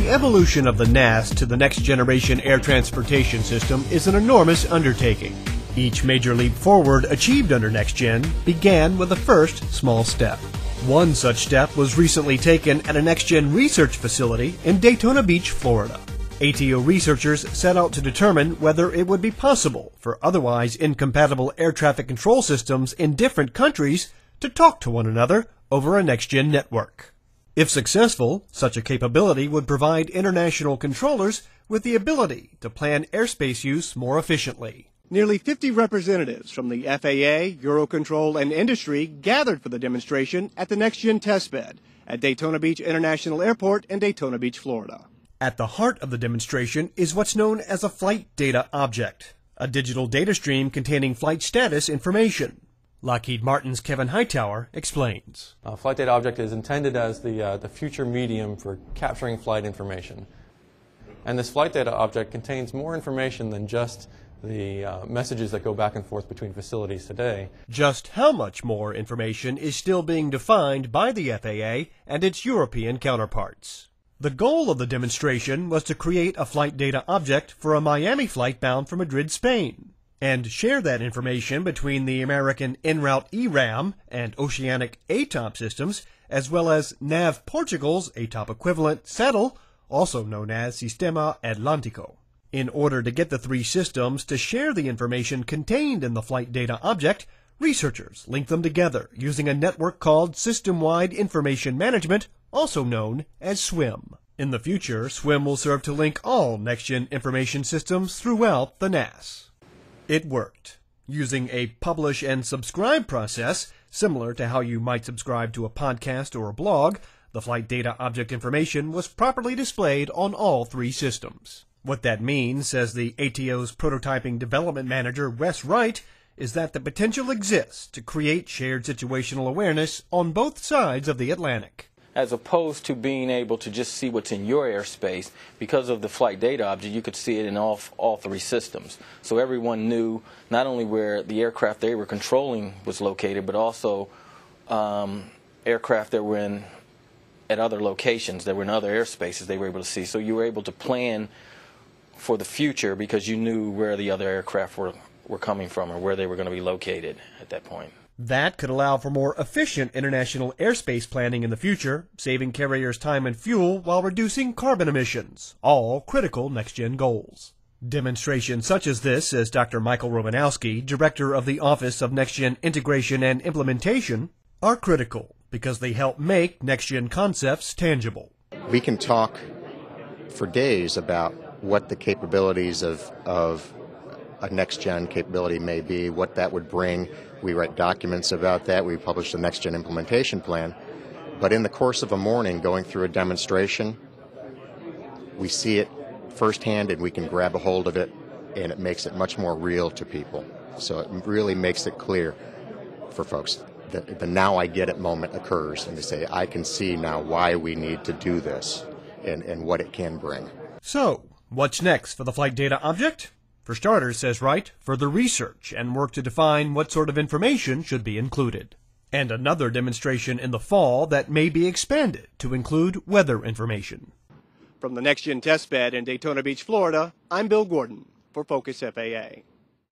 The evolution of the NAS to the next generation air transportation system is an enormous undertaking. Each major leap forward achieved under NextGen began with the first small step. One such step was recently taken at a NextGen research facility in Daytona Beach, Florida. ATO researchers set out to determine whether it would be possible for otherwise incompatible air traffic control systems in different countries to talk to one another over a NextGen network. If successful, such a capability would provide international controllers with the ability to plan airspace use more efficiently. Nearly 50 representatives from the FAA, Eurocontrol, and industry gathered for the demonstration at the NextGen testbed at Daytona Beach International Airport in Daytona Beach, Florida. At the heart of the demonstration is what's known as a flight data object, a digital data stream containing flight status information. Lockheed Martin's Kevin Hightower explains. Flight data object is intended as the future medium for capturing flight information. And this flight data object contains more information than just the messages that go back and forth between facilities today. Just how much more information is still being defined by the FAA and its European counterparts. The goal of the demonstration was to create a flight data object for a Miami flight bound for Madrid, Spain, and share that information between the American en route ERAM and Oceanic ATOP systems, as well as NAV Portugal's ATOP equivalent SATL, also known as Sistema Atlántico. In order to get the three systems to share the information contained in the flight data object, researchers linked them together using a network called System-Wide Information Management, also known as SWIM. In the future, SWIM will serve to link all NextGen information systems throughout the NAS. It worked. Using a publish and subscribe process, similar to how you might subscribe to a podcast or a blog, the flight data object information was properly displayed on all three systems. What that means, says the ATO's prototyping development manager, Wes Wright, is that the potential exists to create shared situational awareness on both sides of the Atlantic. As opposed to being able to just see what's in your airspace, because of the flight data object, you could see it in all three systems. So everyone knew not only where the aircraft they were controlling was located, but also aircraft that were at other locations, that were in other airspaces they were able to see. So you were able to plan for the future because you knew where the other aircraft were coming from or where they were going to be located at that point. That could allow for more efficient international airspace planning in the future, saving carriers time and fuel while reducing carbon emissions, all critical NextGen goals. Demonstrations such as this, says Dr. Michael Romanowski, director of the Office of NextGen Integration and Implementation, are critical because they help make NextGen concepts tangible. We can talk for days about what the capabilities of a NextGen capability may be, what that would bring. We write documents about that. We publish the NextGen implementation plan. But in the course of a morning, going through a demonstration, we see it firsthand and we can grab a hold of it, and it makes it much more real to people. So it really makes it clear for folks that the now I get it moment occurs, and they say, I can see now why we need to do this and what it can bring. So, what's next for the flight data object? For starters, says Wright, further research and work to define what sort of information should be included. And another demonstration in the fall that may be expanded to include weather information. From the NextGen testbed in Daytona Beach, Florida, I'm Bill Gordon for Focus FAA.